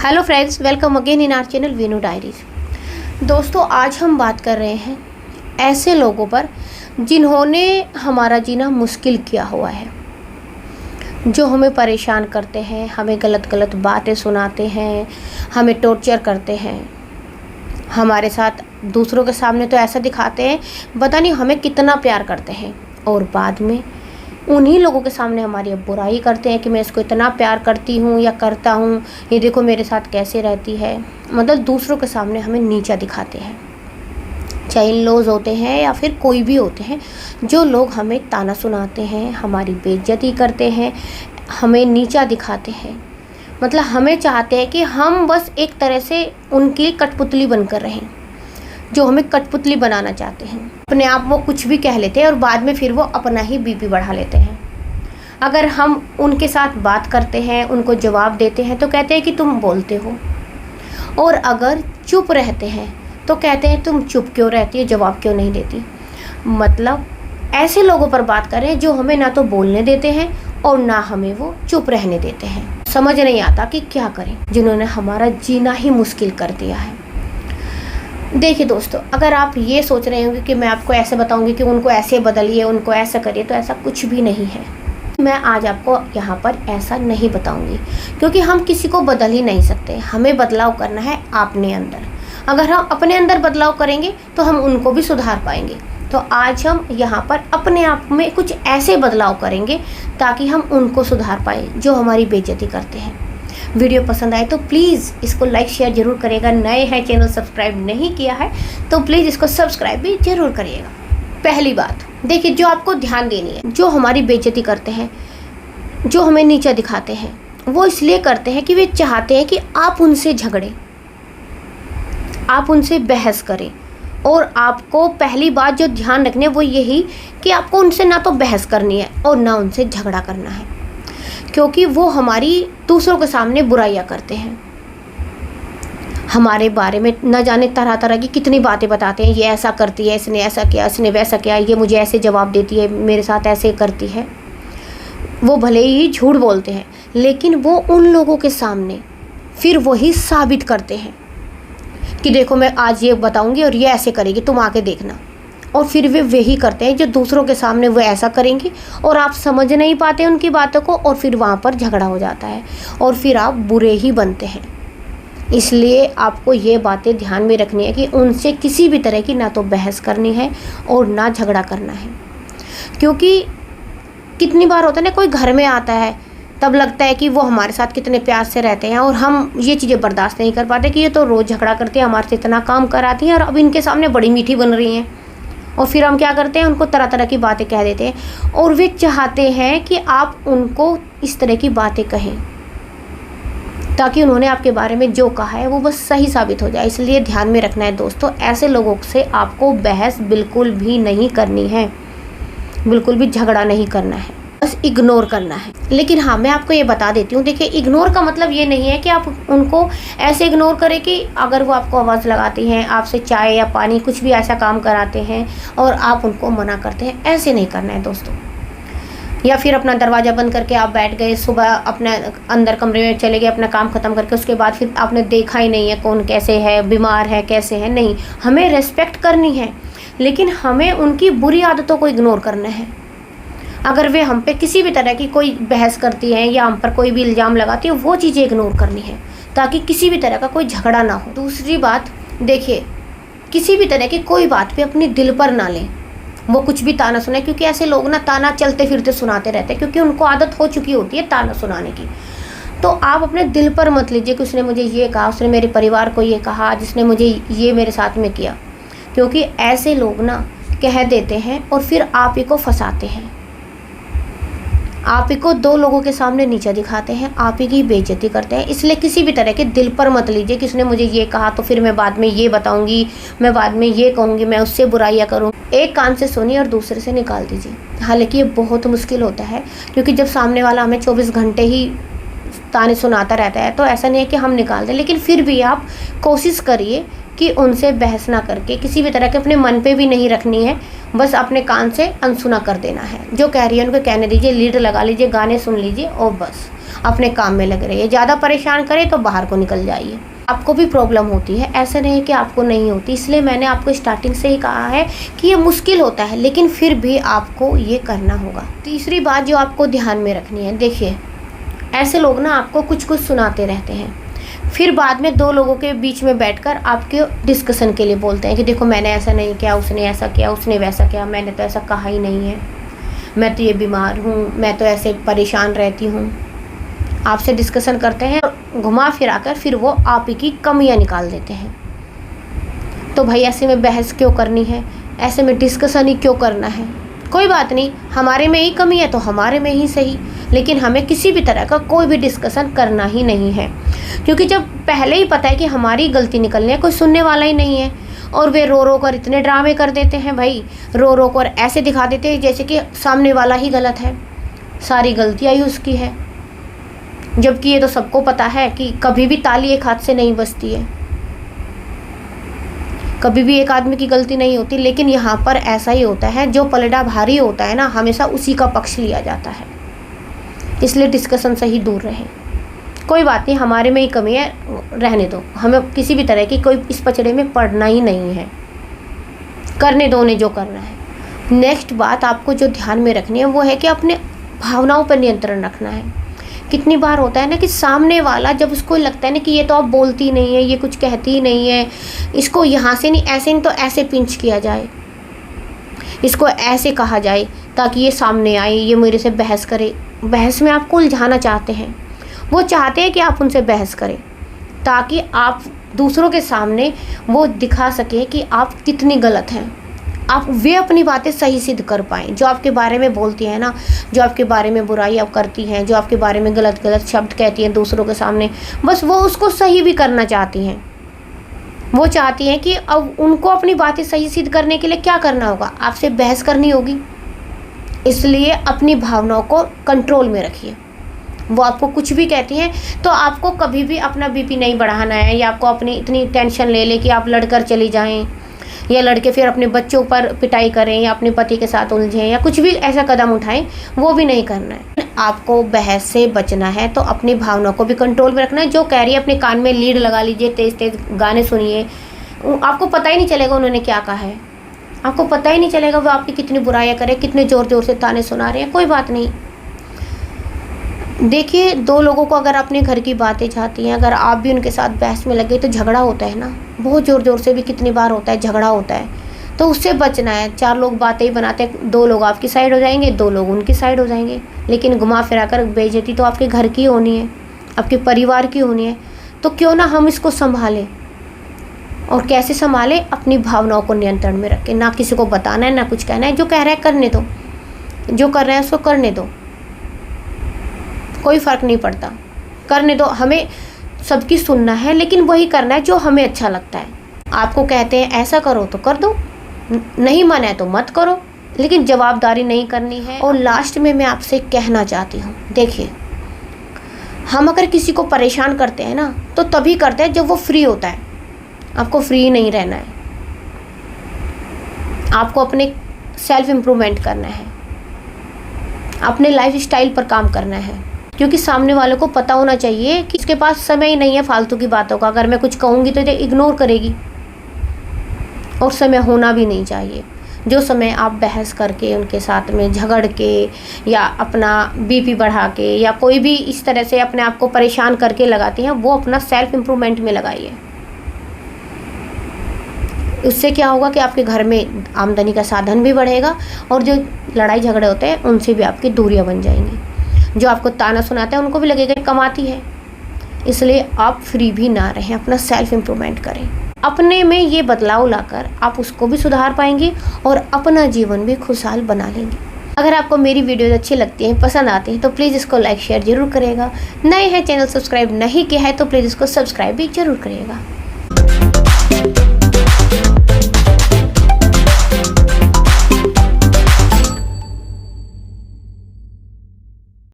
Hello friends, welcome again in our channel Veenu diaries. दोस्तों, आज हम बात कर रहे हैं ऐसे लोगों पर जिन्होंने हमारा जीना मुश्किल किया हुआ है, जो हमें परेशान करते हैं, हमें गलत गलत बातें सुनाते हैं, हमें टॉर्चर करते हैं। हमारे साथ दूसरों के सामने तो ऐसा दिखाते हैं पता नहीं हमें कितना प्यार करते हैं, और बाद में उन्हीं लोगों के सामने हमारी अब बुराई करते हैं कि मैं इसको इतना प्यार करती हूँ या करता हूँ, ये देखो मेरे साथ कैसे रहती है। मतलब दूसरों के सामने हमें नीचा दिखाते हैं। चाहे इन लॉज होते हैं या फिर कोई भी होते हैं, जो लोग हमें ताना सुनाते हैं, हमारी बेइज्जती करते हैं, हमें नीचा दिखाते हैं। मतलब हमें चाहते हैं कि हम बस एक तरह से उनकी कठपुतली बनकर रहें, जो हमें कठपुतली बनाना चाहते हैं। अपने आप वो कुछ भी कह लेते हैं और बाद में फिर वो अपना ही बीपी बढ़ा लेते हैं। अगर हम उनके साथ बात करते हैं, उनको जवाब देते हैं तो कहते हैं कि तुम बोलते हो, और अगर चुप रहते हैं तो कहते हैं तुम चुप क्यों रहती हो, जवाब क्यों नहीं देती। मतलब ऐसे लोगों पर बात करें जो हमें ना तो बोलने देते हैं और ना हमें वो चुप रहने देते हैं। समझ नहीं आता कि क्या करें, जिन्होंने हमारा जीना ही मुश्किल कर दिया है। देखिए दोस्तों, अगर आप ये सोच रहे होंगे कि मैं आपको ऐसे बताऊंगी कि उनको ऐसे बदलिए, उनको ऐसा करिए, तो ऐसा कुछ भी नहीं है। मैं आज आपको यहाँ पर ऐसा नहीं बताऊंगी, क्योंकि हम किसी को बदल ही नहीं सकते। हमें बदलाव करना है अपने अंदर। अगर हम अपने अंदर बदलाव करेंगे तो हम उनको भी सुधार पाएंगे। तो आज हम यहाँ पर अपने आप में कुछ ऐसे बदलाव करेंगे ताकि हम उनको सुधार पाए जो हमारी बेइज्जती करते हैं। वीडियो पसंद आए तो प्लीज़ इसको लाइक शेयर ज़रूर करिएगा। नए हैं, चैनल सब्सक्राइब नहीं किया है तो प्लीज़ इसको सब्सक्राइब भी ज़रूर करिएगा। पहली बात देखिए, जो आपको ध्यान देनी है, जो हमारी बेइज्जती करते हैं, जो हमें नीचा दिखाते हैं, वो इसलिए करते हैं कि वे चाहते हैं कि आप उनसे झगड़ें, आप उनसे बहस करें। और आपको पहली बात जो ध्यान रखनी है वो यही कि आपको उनसे ना तो बहस करनी है और ना उनसे झगड़ा करना है, क्योंकि वो हमारी दूसरों के सामने बुराइयां करते हैं। हमारे बारे में न जाने तरह तरह की कितनी बातें बताते हैं। ये ऐसा करती है, इसने ऐसा किया, इसने वैसा किया, ये मुझे ऐसे जवाब देती है, मेरे साथ ऐसे करती है। वो भले ही झूठ बोलते हैं, लेकिन वो उन लोगों के सामने फिर वही साबित करते हैं कि देखो मैं आज ये बताऊंगी और ये ऐसे करेगी, तुम आके देखना। और फिर वे वही करते हैं जो दूसरों के सामने वो ऐसा करेंगे और आप समझ नहीं पाते उनकी बातों को, और फिर वहाँ पर झगड़ा हो जाता है और फिर आप बुरे ही बनते हैं। इसलिए आपको ये बातें ध्यान में रखनी है कि उनसे किसी भी तरह की ना तो बहस करनी है और ना झगड़ा करना है। क्योंकि कितनी बार होता है ना, कोई घर में आता है तब लगता है कि वो हमारे साथ कितने प्यार से रहते हैं, और हम ये चीज़ें बर्दाश्त नहीं कर पाते कि ये तो रोज़ झगड़ा करती है, हमारे से इतना काम कराती है और अब इनके सामने बड़ी मीठी बन रही हैं। और फिर हम क्या करते हैं, उनको तरह तरह की बातें कह देते हैं, और वे चाहते हैं कि आप उनको इस तरह की बातें कहें ताकि उन्होंने आपके बारे में जो कहा है वो बस सही साबित हो जाए। इसलिए ध्यान में रखना है दोस्तों, ऐसे लोगों से आपको बहस बिल्कुल भी नहीं करनी है, बिल्कुल भी झगड़ा नहीं करना है, बस इग्नोर करना है। लेकिन हाँ, मैं आपको ये बता देती हूँ, देखिए इग्नोर का मतलब ये नहीं है कि आप उनको ऐसे इग्नोर करें कि अगर वो आपको आवाज़ लगाती हैं, आपसे चाय या पानी कुछ भी ऐसा काम कराते हैं और आप उनको मना करते हैं, ऐसे नहीं करना है दोस्तों। या फिर अपना दरवाज़ा बंद करके आप बैठ गए, सुबह अपने अंदर कमरे में चले गए अपना काम ख़त्म करके, उसके बाद फिर आपने देखा ही नहीं है कौन कैसे है, बीमार है, कैसे है। नहीं, हमें रेस्पेक्ट करनी है, लेकिन हमें उनकी बुरी आदतों को इग्नोर करना है। अगर वे हम पे किसी भी तरह की कोई बहस करती हैं या हम पर कोई भी इल्ज़ाम लगाती है, वो चीज़ें इग्नोर करनी है ताकि किसी भी तरह का कोई झगड़ा ना हो। दूसरी बात देखिए, किसी भी तरह की कोई बात पे अपने दिल पर ना लें, वो कुछ भी ताना सुने, क्योंकि ऐसे लोग ना ताना चलते फिरते सुनाते रहते हैं, क्योंकि उनको आदत हो चुकी होती है ताना सुनाने की। तो आप अपने दिल पर मत लीजिए कि उसने मुझे ये कहा, उसने मेरे परिवार को ये कहा, जिसने मुझे ये मेरे साथ में किया, क्योंकि ऐसे लोग ना कह देते हैं और फिर आप ही को फंसाते हैं, आप ही को दो लोगों के सामने नीचा दिखाते हैं, आप ही की बेइज्जती करते हैं। इसलिए किसी भी तरह के दिल पर मत लीजिए कि उसने मुझे ये कहा तो फिर मैं बाद में ये बताऊंगी, मैं बाद में ये कहूँगी, मैं उससे बुराइयाँ करूँ। एक कान से सुनिए और दूसरे से निकाल दीजिए। हालांकि ये बहुत मुश्किल होता है, क्योंकि जब सामने वाला हमें 24 घंटे ही ताने सुनाता रहता है तो ऐसा नहीं है कि हम निकाल दें, लेकिन फिर भी आप कोशिश करिए कि उनसे बहस ना करके किसी भी तरह के अपने मन पे भी नहीं रखनी है, बस अपने कान से अनसुना कर देना है। जो कह रही है उनको कहने दीजिए, लीड लगा लीजिए, गाने सुन लीजिए और बस अपने काम में लगे रहिए। ज़्यादा परेशान करे तो बाहर को निकल जाइए। आपको भी प्रॉब्लम होती है, ऐसा नहीं कि आपको नहीं होती। इसलिए मैंने आपको स्टार्टिंग से ही कहा है कि ये मुश्किल होता है, लेकिन फिर भी आपको ये करना होगा। तीसरी बात जो आपको ध्यान में रखनी है, देखिए ऐसे लोग ना आपको कुछ कुछ सुनाते रहते हैं, फिर बाद में दो लोगों के बीच में बैठकर आपके डिस्कशन के लिए बोलते हैं कि देखो मैंने ऐसा नहीं किया, उसने ऐसा किया, उसने वैसा किया, मैंने तो ऐसा कहा ही नहीं है, मैं तो ये बीमार हूँ, मैं तो ऐसे परेशान रहती हूँ। आपसे डिस्कशन करते हैं, घुमा फिरा कर फिर वो आप ही की कमियां निकाल देते हैं। तो भाई ऐसे में बहस क्यों करनी है, ऐसे में डिस्कशन ही क्यों करना है? कोई बात नहीं, हमारे में ही कमी है तो हमारे में ही सही, लेकिन हमें किसी भी तरह का कोई भी डिस्कशन करना ही नहीं है, क्योंकि जब पहले ही पता है कि हमारी गलती निकलनी है, कोई सुनने वाला ही नहीं है। और वे रो रो कर इतने ड्रामे कर देते हैं भाई, रो रो कर ऐसे दिखा देते हैं जैसे कि सामने वाला ही गलत है, सारी गलतियाँ ही उसकी है। जबकि ये तो सबको पता है कि कभी भी ताली एक हाथ से नहीं बजती है, कभी भी एक आदमी की गलती नहीं होती। लेकिन यहाँ पर ऐसा ही होता है, जो पलड़ा भारी होता है ना, हमेशा उसी का पक्ष लिया जाता है। इसलिए डिस्कशन से ही दूर रहे। कोई बात नहीं, हमारे में ही कमी है, रहने दो, हमें किसी भी तरह की कोई इस पचड़े में पड़ना ही नहीं है, करने दो उन्हें जो करना है। नेक्स्ट बात आपको जो ध्यान में रखनी है वो है कि अपने भावनाओं पर नियंत्रण रखना है। कितनी बार होता है ना कि सामने वाला, जब उसको लगता है ना कि ये तो अब बोलती नहीं है, ये कुछ कहती ही नहीं है, इसको यहाँ से नहीं ऐसे नहीं तो ऐसे पिंच किया जाए, इसको ऐसे कहा जाए ताकि ये सामने आए, ये मेरे से बहस करे। बहस में आपको उलझाना चाहते हैं, वो चाहते हैं कि आप उनसे बहस करें ताकि आप दूसरों के सामने वो दिखा सके कि आप कितनी गलत हैं, आप वे अपनी बातें सही सिद्ध कर पाएँ। जो आपके बारे में बोलती है ना, जो आपके बारे में बुराई आप करती हैं, जो आपके बारे में गलत गलत शब्द कहती हैं दूसरों के सामने, बस वो उसको सही भी करना चाहती हैं। वो चाहती हैं कि अब उनको अपनी बातें सही सिद्ध करने के लिए क्या करना होगा, आपसे बहस करनी होगी। इसलिए अपनी भावनाओं को कंट्रोल में रखिए। वो आपको कुछ भी कहती हैं तो आपको कभी भी अपना बीपी नहीं बढ़ाना है, या आपको अपनी इतनी टेंशन ले ले कि आप लड़कर चली जाएं, या लड़के फिर अपने बच्चों पर पिटाई करें, या अपने पति के साथ उलझें, या कुछ भी ऐसा कदम उठाएं, वो भी नहीं करना है। आपको बहस से बचना है तो अपनी भावनाओं को भी कंट्रोल में रखना है। जो कह रही है अपने कान में लीड लगा लीजिए, तेज़ तेज़ गाने सुनिए, आपको पता ही नहीं चलेगा उन्होंने क्या कहा है, आपको पता ही नहीं चलेगा वो आपकी कितनी बुराइयाँ करे, कितने ज़ोर ज़ोर से ताने सुना रहे हैं। कोई बात नहीं, देखिए दो लोगों को अगर अपने घर की बातें चाहती हैं, अगर आप भी उनके साथ बहस में लगे तो झगड़ा होता है ना, बहुत ज़ोर ज़ोर से भी कितनी बार होता है, झगड़ा होता है। तो उससे बचना है। चार लोग बातें ही बनाते हैं, दो लोग आपकी साइड हो जाएंगे, दो लोग उनकी साइड हो जाएंगे, लेकिन घुमा फिरा कर बेइज्जती तो आपके घर की होनी है, आपके परिवार की होनी है। तो क्यों ना हम इसको संभालें। और कैसे संभालें? अपनी भावनाओं को नियंत्रण में रखें, ना किसी को बताना है ना कुछ कहना है। जो कह रहा है करने दो, जो कर रहे हैं उसको करने दो, कोई फ़र्क नहीं पड़ता, करने दो। हमें सबकी सुनना है, लेकिन वही करना है जो हमें अच्छा लगता है। आपको कहते हैं ऐसा करो तो कर दो, नहीं मन है तो मत करो, लेकिन जवाबदारी नहीं करनी है। और लास्ट में मैं आपसे कहना चाहती हूँ, देखिए हम अगर किसी को परेशान करते हैं ना तो तभी करते हैं जब वो फ्री होता है। आपको फ्री नहीं रहना है, आपको अपने सेल्फ इम्प्रूवमेंट करना है, अपने लाइफ स्टाइल पर काम करना है। क्योंकि सामने वालों को पता होना चाहिए कि इसके पास समय ही नहीं है फालतू की बातों का। अगर मैं कुछ कहूँगी तो ये इग्नोर करेगी, और समय होना भी नहीं चाहिए। जो समय आप बहस करके उनके साथ में झगड़ के, या अपना बीपी बढ़ा के, या कोई भी इस तरह से अपने आप को परेशान करके लगाती हैं, वो अपना सेल्फ इम्प्रूवमेंट में लगाइए। उससे क्या होगा कि आपके घर में आमदनी का साधन भी बढ़ेगा, और जो लड़ाई झगड़े होते हैं उनसे भी आपकी दूरियां बन जाएंगी। जो आपको ताना सुनाते हैं उनको भी लगेगा कमाती है। इसलिए आप फ्री भी ना रहें, अपना सेल्फ इम्प्रूवमेंट करें। अपने में ये बदलाव लाकर आप उसको भी सुधार पाएंगे और अपना जीवन भी खुशहाल बना लेंगे। अगर आपको मेरी वीडियोज़ अच्छी लगती हैं, पसंद आती हैं, तो प्लीज़ इसको लाइक शेयर ज़रूर करिएगा। नए हैं, चैनल सब्सक्राइब नहीं किया है तो प्लीज़ इसको सब्सक्राइब भी ज़रूर करिएगा।